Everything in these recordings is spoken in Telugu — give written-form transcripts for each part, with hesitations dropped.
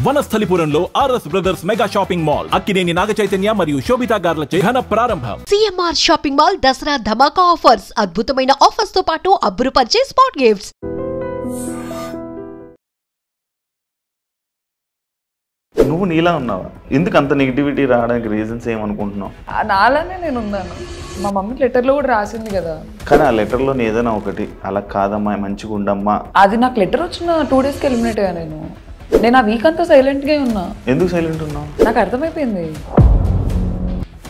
వనస్థలిపురంలో RS brothers mega shopping mall Akkineni Naga Chaitanya మరియు శోభితా గార్లచే ఘన ప్రారంభం. CMR shopping mall Dasara Dhamaka offers. అద్భుతమైన ఆఫర్స్ తో పాటు అబ్బురుపరిచే స్పాట్ గిఫ్ట్స్. నువ్వు నీలా ఉన్నావా? ఎందుకు అంత నెగిటివిటీ రావడానికి రీజన్స్ ఏమనుకుంటున్నావు? నాలానే నేను ఉన్నాను. మా మమ్మీ లెటర్లో కూడా రాసింది కదా. కానీ ఆ లెటర్లో ఏదైనా ఒకటి అలా కాదమ్మా, మంచిగా ఉండమ్మా. అది నాకు లెటర్ వచ్చిన 2 డేస్కి ఎలిమినేట్ అయ్యా. నేను ఆ వీక్ అంతా సైలెంట్గా ఉన్నా. ఎందుకు సైలెంట్ ఉన్నావు? నాకు అర్థమైపోయింది.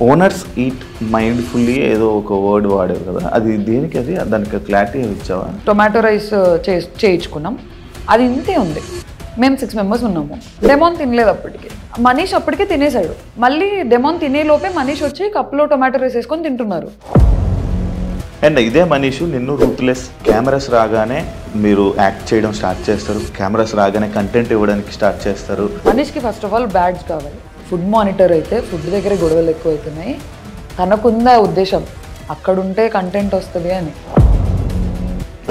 ఓనర్స్ ఈట్ మైండ్ఫుల్లీ ఏదో ఒక వర్డ్ వాడారు కదా, అది దేనికి? అది దానికి క్లారిటీ ఇచ్చావా? టొమాటో రైస్ చేయించుకున్నాం, అది ఇంతే ఉంది. మేము 6 మెంబర్స్ ఉన్నాము. డెమోన్ తినలేదు అప్పటికి. మనీష్ అప్పటికే తినేశాడు. మళ్ళీ డెమోన్ తినే లోపే మనీష్ వచ్చి కప్లో టొమాటో రైస్ వేసుకొని తింటున్నారు. అండ్ ఇదే మనీష్ నిన్ను రూత్లెస్, కెమెరాస్ రాగానే మీరు యాక్ట్ చేయడం స్టార్ట్ చేస్తారు, కెమెరాస్ రాగానే కంటెంట్ ఇవ్వడానికి స్టార్ట్ చేస్తారు. మనీష్కి ఫస్ట్ ఆఫ్ ఆల్ బ్యాడ్జ్ కావాలి. ఫుడ్ మానిటర్ అయితే ఫుడ్ దగ్గర గొడవలు ఎక్కువ అవుతున్నాయి. తనకుందా ఉద్దేశం అక్కడుంటే కంటెంట్ వస్తుంది అని.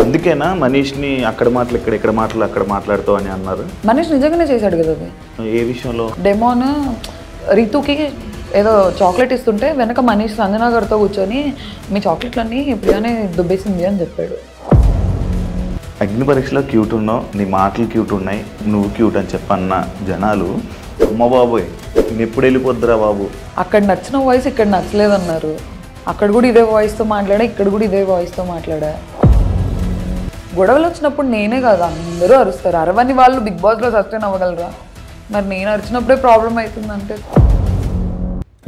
అందుకేనా మనీష్ని అక్కడ మాటలు ఇక్కడ మాటలు అక్కడ మాట్లాడుతావు అని అన్నారు? మనీష్ నిజంగానే చేశాడు కదా అది. ఏ విషయంలో? డెమోన్ రీతుకి ఏదో చాక్లెట్ ఇస్తుంటే వెనక మనీష్ సంజనా గారితో కూర్చొని మీ చాక్లెట్లన్నీ ప్రియానే దుబ్బేసింది అని చెప్పాడు. అగ్ని పరీక్షలో క్యూట్ ఉన్నావు, నీ మాటలు క్యూట్ ఉన్నాయి, నువ్వు క్యూట్ అని చెప్పన్న జనాలు అమ్మ బాబోయ్ ఎప్పుడు వెళ్ళిపోద్దురా బాబు. అక్కడ నచ్చిన వాయిస్ ఇక్కడ నచ్చలేదన్నారు. అక్కడ కూడా ఇదే వాయిస్తో మాట్లాడా, ఇక్కడ కూడా ఇదే వాయిస్తో మాట్లాడా. గొడవలు వచ్చినప్పుడు నేనే కదా, అందరూ అరుస్తారు. అరవని వాళ్ళు బిగ్ బాస్లో సస్టైన్ అవ్వగలరా? మరి నేను అరిచినప్పుడే ప్రాబ్లం అవుతుందంటే.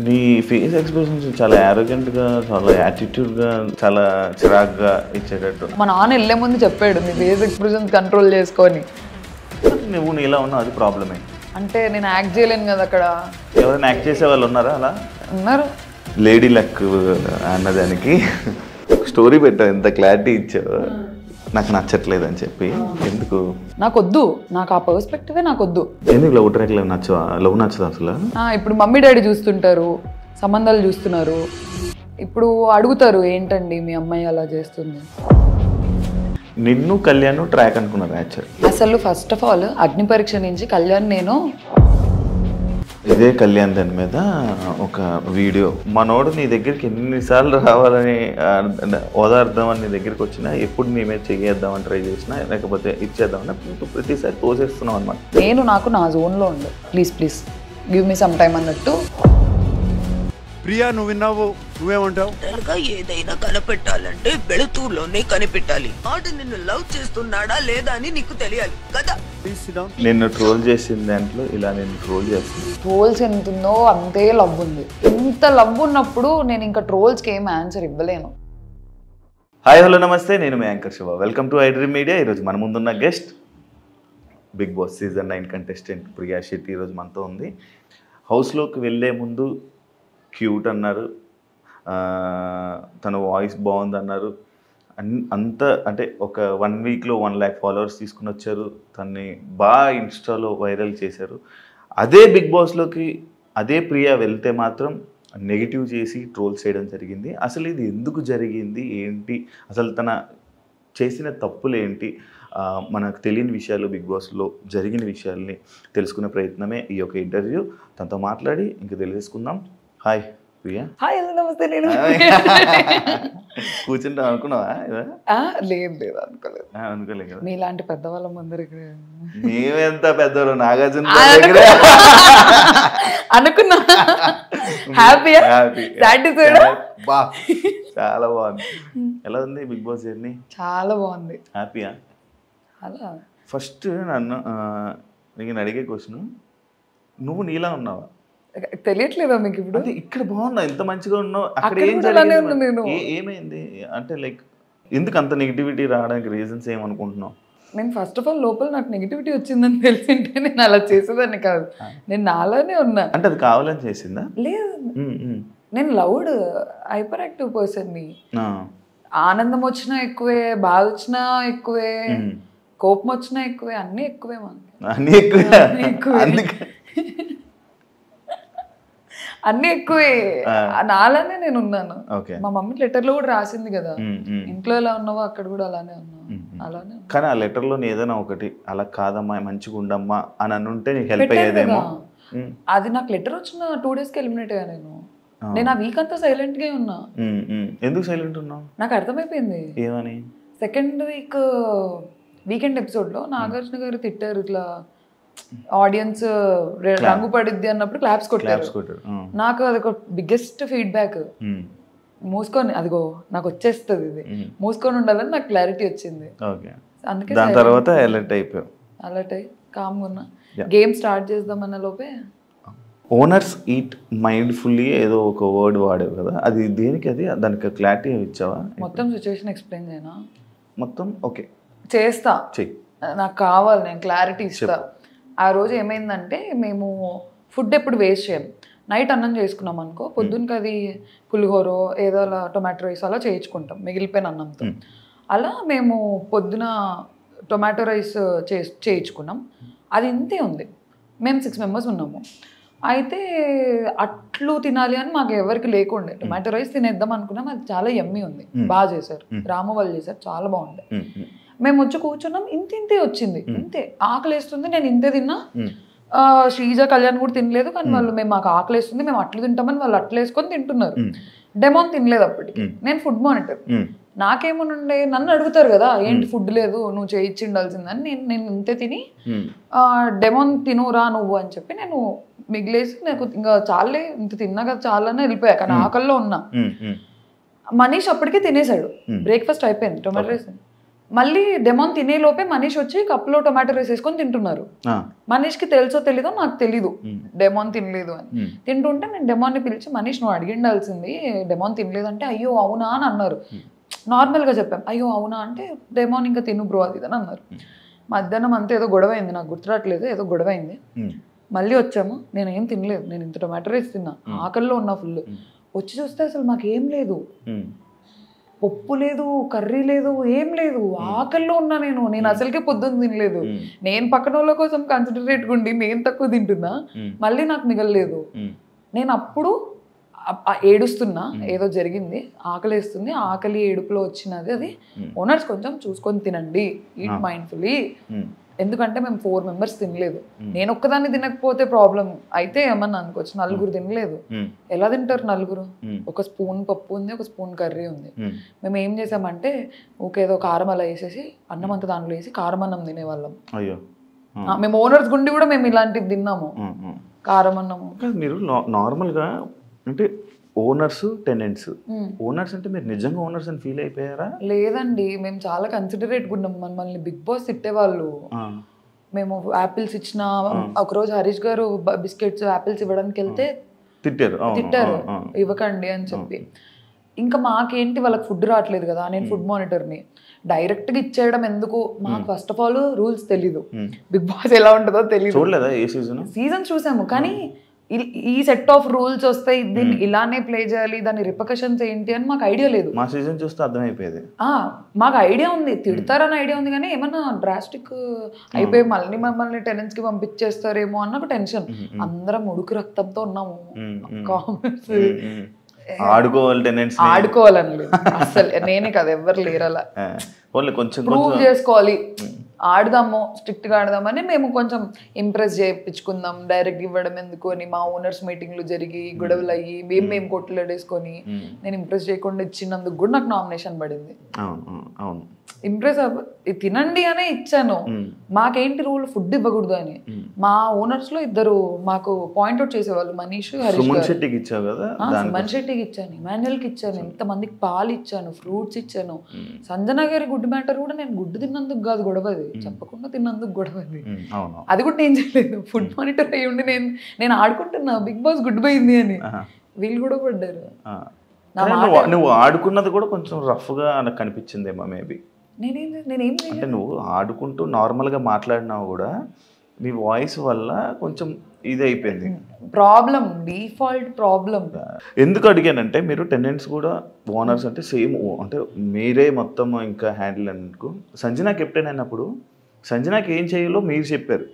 నీ ఫేస్ ఎక్స్ప్రెషన్స్ చాలా యారోగెంట్గా, చాలా యాటిట్యూడ్గా, చాలా చిరాగ్గా ఇచ్చేటట్టు. మా నాన్న వెళ్ళే ముందు చెప్పాడు నీ ఫేస్ ఎక్స్ప్రెషన్స్ కంట్రోల్ చేసుకొని. నువ్వు నీలా ఉన్నావు, అది ప్రాబ్లమే. అంటే నేను యాక్ట్ చేయలేను కదా అక్కడ. ఎవరైనా యాక్ట్ చేసే వాళ్ళు ఉన్నారా అలా? ఉన్నారు. లేడీ లక్ అన్నదానికి స్టోరీ పెట్టావు, ఎంత క్లారిటీ ఇచ్చావు. నాకు నచ్చట్లేదు అని చెప్పి. ఎందుకు? నాకొద్దు, నాకు ఆ పర్స్పెక్టివే నాకొద్దు. ఎందుకు లవ్ ట్రాక్ నచ్చవా? లవ్ నచ్చదు అసలు? ఇప్పుడు మమ్మీ డాడీ చూస్తుంటారు, సంబంధాలు చూస్తున్నారు. ఇప్పుడు అడుగుతారు ఏంటండి మీ అమ్మాయి అలా చేస్తుంది. నిన్ను కళ్యాణ్ ట్రాక్ అనుకున్నారు యాక్చువల్. అసలు ఫస్ట్ ఆఫ్ ఆల్ అగ్ని పరీక్ష నుంచి కళ్యాణ్ నేను ఇదే కళ్యాణ్ దాని మీద ఒక వీడియో, మనోడు నీ దగ్గరికి ఎన్నిసార్లు రావాలని ఓదార్దామని నీ దగ్గరికి వచ్చినా, ఎప్పుడు నీ మీద చెయ్యేద్దామని ట్రై చేసినా, లేకపోతే ఇచ్చేద్దామని ప్రతిసారి తోసేస్తున్నావు అనమాట. నేను నాకు నా జోన్లో ఉండు, please please give me some time అన్నట్టు. ప్రియా నువ్వు విన్నావు, నువ్వేమంటావు? ఏదైనా కనిపెట్టాలంటే వెళుతూలోనే కనిపెట్టాలి. ఆడు నిన్ను లవ్ చేస్తున్నాడా లేదా అని నీకు తెలియాలి కదా. నిన్ను ట్రోల్ చేసిన దాంట్లో ఇలా నేను ట్రోల్ చేస్తాను. ట్రోల్స్ ఎంత ఉందో అంతే లవ్ ఉంది. ఇంత లవ్ ఉన్నప్పుడు నేను ఇంకా ట్రోల్స్కి ఏం ఆన్సర్ ఇవ్వలేను. హాయ్ హలో నమస్తే, నేను మీ anchor Shiva. Welcome to iDream media. ఈరోజు మన ముందున్న guest big boss season 9 contestant Priya Shetty ఈరోజు మనతో ఉంది. హౌస్లోకి వెళ్ళే ముందు క్యూట్ అన్నారు, తన వాయిస్ బాగుంది అన్నారు. అంత అంటే ఒక 1 వీక్లో 1 lakh ఫాలోవర్స్ తీసుకుని వచ్చారు. తన్ని బాగా ఇన్స్టాలో వైరల్ చేశారు. అదే బిగ్ బాస్లోకి అదే ప్రియా వెళ్తే మాత్రం నెగిటివ్ చేసి ట్రోల్స్ చేయడం జరిగింది. అసలు ఇది ఎందుకు జరిగింది, ఏంటి అసలు తన చేసిన తప్పులు ఏంటి, మనకు తెలియని విషయాలు, బిగ్ బాస్లో జరిగిన విషయాల్ని తెలుసుకునే ప్రయత్నమే ఈ యొక్క ఇంటర్వ్యూ. తనతో మాట్లాడి ఇంక తెలియజేసుకుందాం. హాయ్ ప్రియా. హాయ్ నమస్తే. నేను కూర్చుంటా అనుకున్నావా? లేదు అనుకోలేదు కదా. మీలాంటి పెద్దవాళ్ళ ముందర మేమెంత పెద్దవాళ్ళు, నాగార్జున అనుకున్నా. హ్యాపీయా? బా చాలా బాగుంది. ఎలా ఉంది బిగ్ బాస్ జర్నీ? చాలా బాగుంది. హ్యాపీయా? అలా ఫస్ట్ నేను అడిగే క్వశ్చన్, నువ్వు నీలా ఉన్నావా? తెలియట్లేదా మీకు ఇప్పుడు? అంటే ఇక్కడ బాగున్నా, ఎంత మంచిగా ఉన్నావు, అక్కడ ఏం ఏమైంది? అంటే లైక్ ఎందుకు అంత నెగిటివిటీ రావడానికి రీజన్స్ ఏమనుకుంటున్నావు? నేను ఫస్ట్ ఆఫ్ ఆల్ లోపల నాకు నెగిటివిటీ వచ్చిందని తెలిసింటే నేను అలా చేసేదాన్ని కాదు. నేను నాలానే ఉన్నా. అంటే అది కావాలని చేసిందా? లేదు, నేను లౌడ్ హైపర్ యాక్టివ్ పర్సన్ని. ఆనందం వచ్చినా ఎక్కువే, బాధ వచ్చినా ఎక్కువే, కోపం వచ్చినా ఎక్కువే, అన్నీ ఎక్కువే. మనకి అన్నీ ఎక్కువే. అన్ని ఎక్కువే నాలానే నేను ఉన్నాను. ఓకే. మా మమ్మీ లెటర్ లో కూడా రాసింది కదా, ఇంట్లో ఎలా ఉన్నావో అక్కడ కూడా అలానే ఉన్నావు అలానే. కానీ ఆ లెటర్లో ఏదైనా ఒకటి అలా కాదమ్మా మంచిగా ఉండమ్మా అని అనుంటే నీకు హెల్ప్ అయ్యేదేమో. అది నాకు లెటర్ వచ్చిన 2 daysకి ఎలిమినేట్ అయ్యా నేను ఆ వీక్ అంతా సైలెంట్ గా ఉన్నా. ఎందుకు సైలెంట్ ఉన్నావు? నాకు అర్థమైపోయింది ఏమని. సెకండ్ వీకెండ్ ఎపిసోడ్ లో నాగార్జున గారు తిట్టారు, ఇట్లా ఆడియన్స్ రంగు పడిద్ది అన్నప్పుడు క్లాప్స్ కొట్టారు. నాకు అదొక బిగ్గెస్ట్ ఫీడ్బ్యాక్. మూసుకొని అదిగో నాకు వచ్చేస్తుంది, ఇది మూసుకొని ఉండాలని నాకు క్లారిటీ వచ్చింది. అందుకే దాని తర్వాత అలర్ట్ అయిపోయావు. అలర్ట్ అయ్యి కామ్గా ఉన్నా. గేమ్ స్టార్ట్ చేద్దామన్న లోపే ఓనర్స్ ఈట్ మైండ్ఫుల్లీ ఏదో ఒక వర్డ్ వాడేవు కదా, అది దేనికి? అది దానికి క్లారిటీ ఇచ్చావా? మొత్తం సిచ్యువేషన్ ఎక్స్ప్లెయిన్ చేయనా? మొత్తం ఓకే చేస్తా, చెయ్యి. నాకు కావాలి, నేను క్లారిటీ ఇస్తా. ఆ రోజు ఏమైందంటే మేము ఫుడ్ ఎప్పుడు వేస్ట్ చేయం. నైట్ అన్నం చేసుకున్నాం అనుకో, పొద్దున్నకి అది పులిహోరో ఏదో అలా టొమాటో రైస్ అలా చేయించుకుంటాం మిగిలిపోయిన అన్నంతో. అలా మేము పొద్దున టొమాటో రైస్ చేయించుకున్నాం. అది ఇంతే ఉంది. మేము 6 members ఉన్నాము. అయితే అట్లు తినాలి అని మాకు ఎవరికి లేకుండే, టొమాటో రైస్ తినేద్దాం అనుకున్నాం. అది చాలా యమ్మీ ఉంది, బాగా చేశారు, రాము వాళ్ళు చేశారు, చాలా బాగుంది. మేము వచ్చి కూర్చున్నాం, ఇంతే వచ్చింది, ఇంతే. ఆకలి వేస్తుంది, నేను ఇంతే తిన్నా. శ్రీజ కళ్యాణ్ కూడా తినలేదు, కానీ వాళ్ళు మాకు ఆకలి వేస్తుంది మేము అట్లు తింటామని వాళ్ళు అట్లు వేసుకొని తింటున్నారు. డెమోన్ తినలేదు అప్పటికి. నేను ఫుడ్ మానిటర్, నాకేమోనుండే నన్ను అడుగుతారు కదా ఏంటి ఫుడ్ లేదు నువ్వు చేయించి ఉండాల్సిందని. నేను ఇంతే తిని డెమోన్ తినురా నువ్వు అని చెప్పి నేను మిగిలేసి నాకు ఇంకా చాలే ఇంత తిన్నా కదా చాలని వెళ్ళిపోయా. కానీ ఆకల్లో ఉన్నా. మనీష్ అప్పటికే తినేసాడు, బ్రేక్ఫాస్ట్ అయిపోయింది, టొమాటో రైస్. మళ్ళీ డెమోన్ తినే లోపే మనీష్ వచ్చి కప్లో టొమాటో రైస్ వేసుకొని తింటున్నారు. మనీష్కి తెలుసో తెలీదో నాకు తెలీదు డెమోన్ తినలేదు అని. తింటుంటే నేను డెమోన్ని పిలిచి మనీష్ నువ్వు అడిగిండాల్సింది డెమోన్ తినలేదు అంటే అయ్యో అవునా అని అన్నారు. నార్మల్గా చెప్పాం, అయ్యో అవునా అంటే డెమోన్ ఇంకా తిను బ్రో అది అని అన్నారు. మధ్యాహ్నం అంతా ఏదో గొడవ అయింది, నాకు గుర్తురాట్లేదు, ఏదో గొడవ అయింది. మళ్ళీ వచ్చాము, నేను ఏం తినలేదు, నేను ఇంత టొమాటో రైస్ తిన్నా, ఆకల్లో ఉన్నా ఫుల్. వచ్చి చూస్తే అసలు మాకేం లేదు, పప్పు లేదు, కర్రీ లేదు, ఏం లేదు, ఆకల్లో ఉన్నా. నేను అసలుకే పొద్దున్న తినలేదు. నేను పక్కన వాళ్ళ కోసం కన్సిడరేట్గా ఉండి నేను తక్కువ తింటున్నా, మళ్ళీ నాకు మిగలలేదు. నేను అప్పుడు ఏడుస్తున్నా, ఏదో జరిగింది, ఆకలిస్తుంది, ఆకలి ఏడుపులో వచ్చినది అది. ఓనర్స్ కొంచెం చూసుకొని తినండి, ఈట్ మైండ్ఫుల్లీ. ఎందుకంటే మేము 4 members తినలేదు. నేను ఒక్కదాన్ని తినకపోతే ప్రాబ్లం అయితే ఏమన్నా అనుకోవచ్చు, 4 తినలేదు. ఎలా తింటారు 4? ఒక స్పూన్ పప్పు ఉంది, ఒక స్పూన్ కర్రీ ఉంది. మేము ఏం చేసామంటే ఏదో కారం అలా వేసేసి అన్నం అంతా దాంట్లో వేసి కారం అన్నం తినేవాళ్ళం. మేము ఓనర్స్ గుండి కూడా మేము ఇలాంటివి తిన్నాము, కారం అన్నము. మీరు నార్మల్గా అంటే ఓనర్స్ టెనెంట్స్, ఓనర్స్ అంటే మీరు నిజంగా ఓనర్స్ అని ఫీల్ అయిపోయారా? లేదండి, మేము చాలా కన్సిడరేట్గా ఉన్నాం. మనల్ని బిగ్ బాస్ తిట్టేవాళ్ళు. మేము యాపిల్స్ ఇచ్చిన ఒకరోజు హరీష్ గారు బిస్కెట్స్ యాపిల్స్ ఇవ్వడానికి వెళ్తే తిట్టారు, ఇవ్వకండి అని చెప్పి. ఇంకా మాకేంటి వాళ్ళకి ఫుడ్ రావట్లేదు కదా, నేను ఫుడ్ మానిటర్ని, డైరెక్ట్గా ఇచ్చేయడం ఎందుకు? మాకు ఫస్ట్ ఆఫ్ ఆల్ రూల్స్ తెలీదు, బిగ్ బాస్ ఎలా ఉంటుందో తెలీదు. సీజన్ చూసాము కానీ ఈ సెట్ ఆఫ్ రూల్స్ వస్తాయి, దీన్ని ఇలానే ప్లే చేయాలి, దాని రిపర్కషన్స్ ఏంటి అని మాకు ఐడియా లేదు. మా సీజన్ చూస్తే అర్థమైపోయేది. మాకు ఐడియా ఉంది, తిడతారని ఐడియా ఉంది, కానీ ఏమన్నా డ్రాస్టిక్ అయిపోయి మమ్మల్ని టెనెంట్స్ కి పంపించేస్తారేమో అన్న ఒక టెన్షన్. అందరం ఉడుకు రక్తంతో ఉన్నాము. కామెంట్స్ ఆడుకోవాలని అసలు నేనే కదా, ఎవరు లేరు అలా. ప్రూవ్ చేసుకోవాలి, ఆడదాము, స్ట్రిక్ట్గా ఆడదామని మేము కొంచెం ఇంప్రెస్ చేయించుకుందాం. డైరెక్ట్ ఇవ్వడం ఎందుకు అని మా ఓనర్స్ మీటింగ్లు జరిగి గొడవలు అయ్యి మేము కొట్లాడేసుకొని నేను ఇంప్రెస్ చేయకుండా ఇచ్చినందుకు కూడా నాకు నామినేషన్ పడింది. ఇంప్రెస్ తినండి అనే ఇచ్చాను. మాకేంటి రూల్ ఫుడ్ ఇవ్వకూడదు అని. మా ఓనర్స్ లో 2 మాకు పాయింట్అవుట్ చేసేవాళ్ళు, మనీష్, హరీష్. సుమన్ శెట్టికి ఇచ్చాను, ఇమాన్యుయల్కి ఇచ్చాను, ఎంతమందికి పాలు ఇచ్చాను, ఫ్రూట్స్ ఇచ్చాను. సంజన గారి గుడ్ మ్యాటర్ కూడా నేను గుడ్డు తిన్నందుకు కాదు గొడవది, చెప్పకుండా తిన్నందుకు గొడవది. అది కూడా నేను చేయలేదు, ఫుడ్ మానిటర్ అయ్యి ఉండి నేను ఆడుకుంటున్నా బిగ్ బాస్ గుడ్ పోయింది అని. వీళ్ళు కూడా పడ్డారు. నువ్వు ఆడుకున్నది కూడా కొంచెం రఫ్ గా నాకు కనిపించిందేమో మేబీ. అంటే నువ్వు ఆడుకుంటూ నార్మల్గా మాట్లాడినావు కూడా నీ వాయిస్ వల్ల కొంచెం ఇది అయిపోయింది ప్రాబ్లం, డిఫాల్ట్ ప్రాబ్లం. ఎందుకు అడిగానంటే మీరు టెనెంట్స్ కూడా ఓనర్స్ అంటే సేమ్, అంటే మీరే మొత్తం ఇంకా హ్యాండిల్ అనుకో. సంజన కెప్టెన్ అయినప్పుడు సంజనాకి ఏం చేయాలో మీరు చెప్పారు,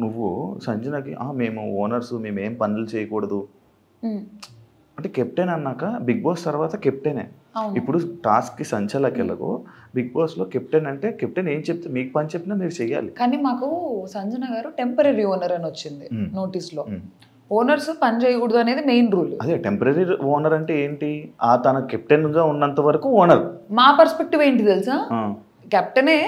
నువ్వు సంజనకి మేము ఓనర్స్ మేమేం పనులు చేయకూడదు అంటే కెప్టెన్ అన్నాక బిగ్ బాస్ తర్వాత కెప్టెనే. ఇప్పుడు టాస్క్కి సంచలకి వెళ్ళకు, బిగ్ బాస్లో కెప్టెన్ అంటే కెప్టెన్ ఏం చెప్తే మీకు పని చెప్పినా మీరు చెయ్యాలి. కానీ మాకు సంజన గారు టెంపరీ ఓనర్ అని వచ్చింది నోటీస్లో. ఓనర్స్ పని చేయకూడదు అనేది మెయిన్ రూల్. అదే టెంపరీ ఓనర్ అంటే ఏంటి, తన కెప్టెన్గా ఉన్నంత వరకు ఓనర్. మా పర్స్పెక్టివ్ ఏంటి తెలుసా, కెప్టెనే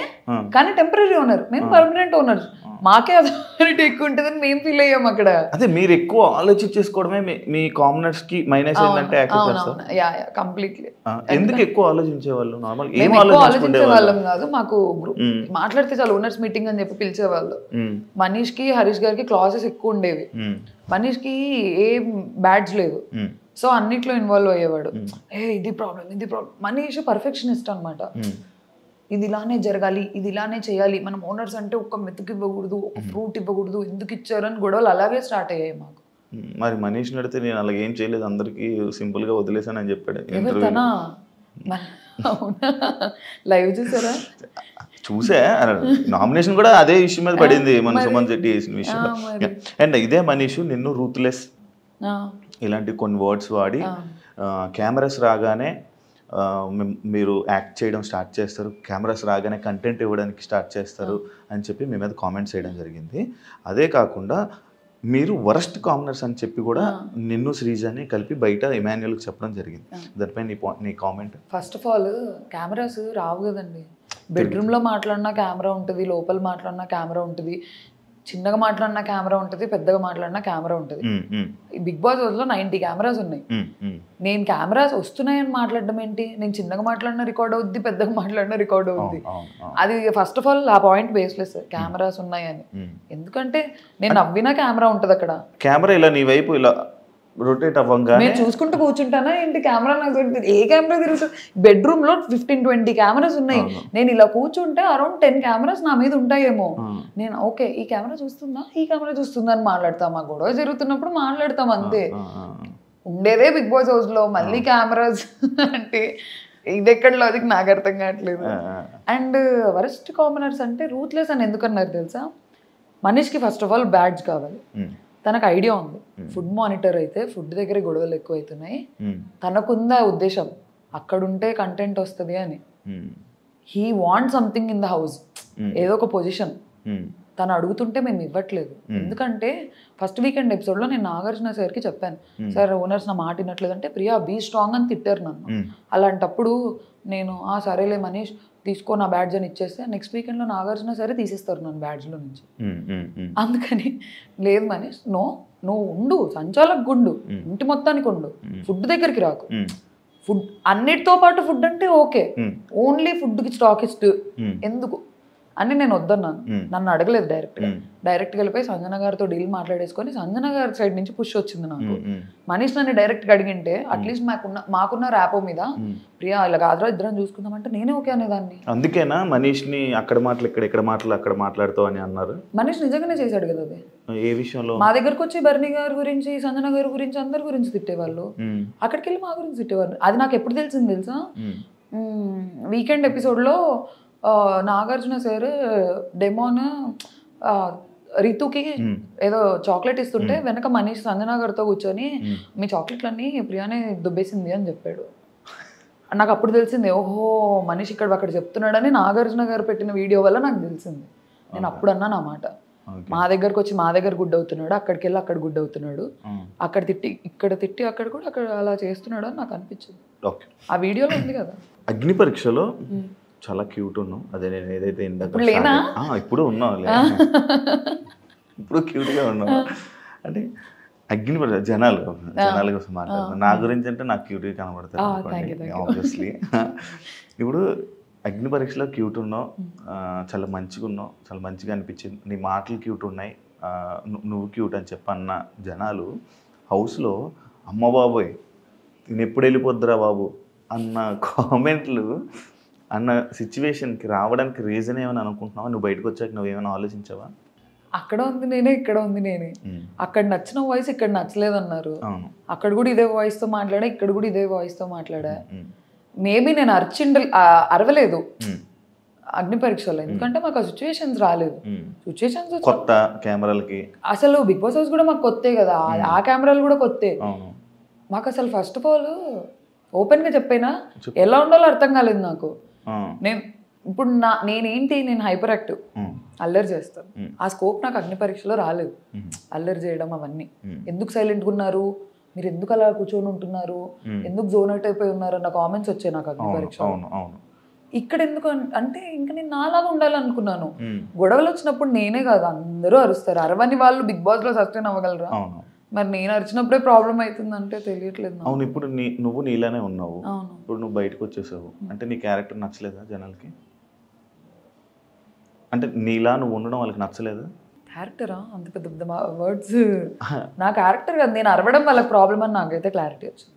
కానీ టెంపరీ ఓనర్, మేము పర్మనెంట్ ఓనర్, మాకే అథారిటీ ఎక్కువ ఉంటుందని మేము ఫీల్ అయ్యాం అక్కడ. అదే మీరు ఎక్కువ ఆలోచించేసుకోవడమే మీ కామనర్స్ కి మైనస్ ఏంటంటే కంప్లీట్లీ. ఎందుకు ఎక్కువ ఆలోచించేవాళ్ళు? నార్మల్ ఏం ఆలోచించే వాళ్ళం కాదు, మాకు మాట్లాడితే చాలా ఓనర్స్ మీటింగ్ అని చెప్పి పిలిచేవాళ్ళు. మనీష్ కి హరీష్ గారికి క్లాసెస్ ఎక్కువ ఉండేవి, మనీష్ కి ఏం బ్యాడ్జ్ లేదు, సో అన్నిట్లో ఇన్వాల్వ్ అయ్యేవాడు. ఇది ప్రాబ్లం. మనీష్ పర్ఫెక్షనిస్ట్ అనమాట. ఇది ఇలానే జరగాలి, ఇది ఇలానే చేయాలి, మనం ఓనర్స్ అంటే ఒక మెతుకు ఇవ్వకూడదు, ఒక ఫ్రూట్ ఇవ్వకూడదు, ఎందుకు ఇచ్చారని గొడవలు అలాగే స్టార్ట్ అయ్యాయి మాకు. మరి మనీష్ నడితే నేను అలాగే ఏం చేయలేదు, అందరికి సింపుల్ గా వదిలేసానని చెప్పాడు. లైవ్ చూసారా? చూసా, నామినేషన్ కూడా అదే ఇష్యూ మీద పడింది, మన సుమన్ శెట్టి చేసిన విషయం. అండ్ ఇదే మనీష్ నిన్ను రూత్లెస్ ఇలాంటి కొన్ని వర్డ్స్ వాడి కెమెరాస్ రాగానే మీరు యాక్ట్ చేయడం స్టార్ట్ చేస్తారు, కెమెరాస్ రాగానే కంటెంట్ ఇవ్వడానికి స్టార్ట్ చేస్తారు అని చెప్పి మీ మీద కామెంట్స్ చేయడం జరిగింది. అదే కాకుండా మీరు వరస్ట్ కామనర్స్ అని చెప్పి కూడా నిన్ను శ్రీజాని కలిపి బయట ఇమాన్యుయల్కి చెప్పడం జరిగింది. దానిపై నీ comment. First of all cameras రావు కదండి. బెడ్రూమ్లో మాట్లాడినా కెమెరా ఉంటుంది, లోపల మాట్లాడినా కెమెరా ఉంటుంది, చిన్నగా మాట్లాడినా కెమెరా ఉంటుంది, పెద్దగా మాట్లాడినా కెమెరా ఉంటుంది. బిగ్ బాస్ లో 90 కెమెరాస్ ఉన్నాయి. నేను కెమెరాస్ వస్తున్నాయని మాట్లాడడం ఏంటి, నేను చిన్నగా మాట్లాడినా రికార్డ్ అవుద్ది, పెద్దగా మాట్లాడినా రికార్డ్ అవుద్ది. అది ఫస్ట్ ఆఫ్ ఆల్ ఆ పాయింట్ బేస్లెస్, కెమెరాస్ ఉన్నాయని. ఎందుకంటే నేను నవ్వినా కెమెరా ఉంటుంది అక్కడ. కెమెరా ఇలా నీ వైపు ఇలా రొటేట్ అవ్వంగా నేను చూసుకుంటూ కూర్చుంటానా ఏంటి, కెమెరా నాకు దొరుకుతుంది. ఏ కెమెరా తిరుగుతుంది? బెడ్రూమ్ లో 15-20 కెమెరాస్ ఉన్నాయి. నేను ఇలా కూర్చుంటే అరౌండ్ 10 కెమెరాస్ నా మీద ఉంటాయేమో. నేను ఓకే ఈ కెమెరా చూస్తుందా, ఈ కెమెరా చూస్తుందా అని మాట్లాడతాం. ఆ గొడవ జరుగుతున్నప్పుడు మాట్లాడతాం అంతే. ఉండేదే బిగ్ బాస్ హౌస్ లో, మళ్ళీ కెమెరాస్ అంటే ఇది ఎక్కడ లాజిక్ నాకు అర్థం కావట్లేదు. అండ్ వరస్ట్ కామనర్స్ అంటే రూత్లెస్ అని ఎందుకన్నారు తెలుసా? మనీష్కి ఫస్ట్ ఆఫ్ ఆల్ బ్యాడ్జ్ కావాలి. తనకు ఐడియా ఉంది, ఫుడ్ మానిటర్ అయితే ఫుడ్ దగ్గర గొడవలు ఎక్కువ అవుతున్నాయి, తనకుందా ఉద్దేశం అక్కడుంటే కంటెంట్ వస్తుంది అని. He want something in the house, ఏదో ఒక పొజిషన్. తను అడుగుతుంటే మేము ఇవ్వట్లేదు. ఎందుకంటే ఫస్ట్ వీకెండ్ ఎపిసోడ్లో నేను నాగార్జున సార్కి చెప్పాను, సార్ ఓనర్స్ నా మాట వినట్లేదు అంటే, ప్రియా బీ స్ట్రాంగ్ అని తిట్టారు నన్ను. అలాంటప్పుడు నేను సరేలే మనీష్ తీసుకో నా బ్యాడ్జ్ అని ఇచ్చేస్తే నెక్స్ట్ వీకెండ్లో నాగార్జున సరే తీసేస్తారు నన్ను బ్యాడ్జ్లో నుంచి. అందుకని లేదు మనీష్, నువ్వు ఉండు, సంచాలకు గుండు, ఇంటి మొత్తానికి ఉండు, ఫుడ్ దగ్గరికి రాకు. ఫుడ్ అన్నిటితో పాటు ఫుడ్ అంటే ఓకే, ఓన్లీ ఫుడ్కి స్టాకిస్ట్ ఎందుకు అని నేను వద్దన్నాను. నన్ను అడగలేదు డైరెక్ట్గా వెళ్ళిపోయి సంజన గారితో డీల్ మాట్లాడేసుకొని సంజన గారి సైడ్ నుంచి పుష్ వచ్చింది నాకు. మనీష్ నన్ను డైరెక్ట్గా అడిగింటే అట్లీస్ట్ మాకున్న ర్యాపో మీద ప్రియా ఇలా కాదురా ఇద్దరం చూసుకుందామంటే నేనే ఓకే అనేదాన్ని. అందుకేనా మనీష్ని అక్కడ మాటలు ఇక్కడ మాటలు అక్కడ మాట్లాడుతావు అని అన్నారు. మనీష్ నిజంగానే చేశాడు కదా అది. ఏ విషయంలో? మా దగ్గరకు వచ్చి బర్నీ గారి గురించి, సంజన గారి గురించి, అందరి గురించి తిట్టేవాళ్ళు, అక్కడికి వెళ్ళి మా గురించి తిట్టేవాళ్ళు. అది నాకు ఎప్పుడు తెలిసింది తెలుసా? వీకెండ్ ఎపిసోడ్లో నాగార్జున సార్ డెమోన్ రితుకి ఏదో చాక్లెట్ ఇస్తుంటే వెనక మనీష్ సంజన గారితో కూర్చొని మీ చాక్లెట్లన్నీ ప్రియానే దుబ్బేసింది అని చెప్పాడు. నాకు అప్పుడు తెలిసింది, ఓహో మనీష్ ఇక్కడ అక్కడ చెప్తున్నాడని నాగార్జున గారు పెట్టిన వీడియో వల్ల నాకు తెలిసింది. నేను అప్పుడు అన్నాను ఆ మాట. మా దగ్గరకు వచ్చి మా దగ్గర గుడ్ అవుతున్నాడు, అక్కడికి వెళ్ళి అక్కడ గుడ్ అవుతున్నాడు, అక్కడ తిట్టి ఇక్కడ తిట్టి అక్కడ కూడా అక్కడ అలా చేస్తున్నాడు అని నాకు అనిపించింది. ఆ వీడియోలో ఉంది కదా. అగ్ని పరీక్షలో చాలా క్యూట్ ఉన్నావు. అదే నేను ఏదైతే ఇప్పుడు ఉన్నావు, ఇప్పుడు క్యూట్గా ఉన్నావు. అంటే అగ్ని పరీక్ష జనాల కోసం మాట్లాడుతున్నాను. నా గురించి అంటే నాకు క్యూట్గా కనబడతాను ఆబ్వియస్లీ. ఇప్పుడు అగ్ని పరీక్షలో క్యూట్ ఉన్నావు, చాలా మంచిగా ఉన్నావు, చాలా మంచిగా అనిపించింది, నీ మాటలు క్యూట్ ఉన్నాయి, నువ్వు క్యూట్ అని చెప్పన్న జనాలు హౌస్లో అమ్మ బాబోయ్ నేను ఎప్పుడు వెళ్ళిపోద్దురా బాబు అన్న కామెంట్లు అన్న సిచ్యువేషన్కి రావడానికి రీజన్ ఏమని అనుకుంటున్నావా? నువ్వు బయటకు వచ్చాక నువ్వేమైనా ఆలోచించావా? అక్కడ ఉంది నేనే, ఇక్కడ ఉంది నేనే. అక్కడ నచ్చిన వాయిస్ ఇక్కడ నచ్చలేదన్నారు, అక్కడ కూడా ఇదే వాయిస్తో మాట్లాడా, ఇక్కడ కూడా ఇదే వాయిస్తో మాట్లాడా. మేబీ నేను అరవలేదు, అగ్ని పరీక్షలో, ఎందుకంటే మాకు ఆ సిచ్యువేషన్స్ రాలేదు. సిచ్యువేషన్స్ కొత్త కెమెరాలకి అసలు బిగ్ బాస్ హౌస్ కూడా మాకు కొత్తే కదా, ఆ కెమెరాలు కూడా కొత్తే. మాకు అసలు ఫస్ట్ ఆఫ్ ఆల్ ఓపెన్గా చెప్పైనా ఎలా ఉండాలో అర్థం కాలేదు నాకు. నేను ఇప్పుడు నేను హైపర్ యాక్టివ్, అల్లరి చేస్తాను. ఆ స్కోప్ నాకు అగ్ని పరీక్షలో రాలేదు. అల్లరి చేయడం అవన్నీ. ఎందుకు సైలెంట్గా ఉన్నారు మీరు, ఎందుకు అలా కూర్చొని ఉంటున్నారు, ఎందుకు జోన్ అవుట్ అయిపోయి ఉన్నారు అన్న కామెంట్స్ వచ్చాయి నాకు అగ్ని పరీక్ష. ఇక్కడ ఎందుకు అంటే ఇంకా నేను నాలాగా ఉండాలనుకున్నాను. గొడవలు వచ్చినప్పుడు నేనే కాదు అందరూ అరుస్తారు. అరవని వాళ్ళు బిగ్ బాస్ లో సస్టైన్ అవ్వగలరా? మరి నేను అరిచినప్పుడే ప్రాబ్లం అవుతుందంటే తెలియట్లేదు. అవును, ఇప్పుడు నువ్వు నీలానే ఉన్నావు, ఇప్పుడు నువ్వు బయటకు వచ్చేసావు అంటే నీ క్యారెక్టర్ నచ్చలేదా జనాలకి? అంటే నీలా నువ్వు ఉండడం వాళ్ళకి నచ్చలేదా? క్యారెక్టరా? అంత పెద్ద పెద్ద వర్డ్స్. నా క్యారెక్టర్ కదా, నేను అరవడం వాళ్ళకి ప్రాబ్లం అని నాకైతే క్లారిటీ వచ్చింది.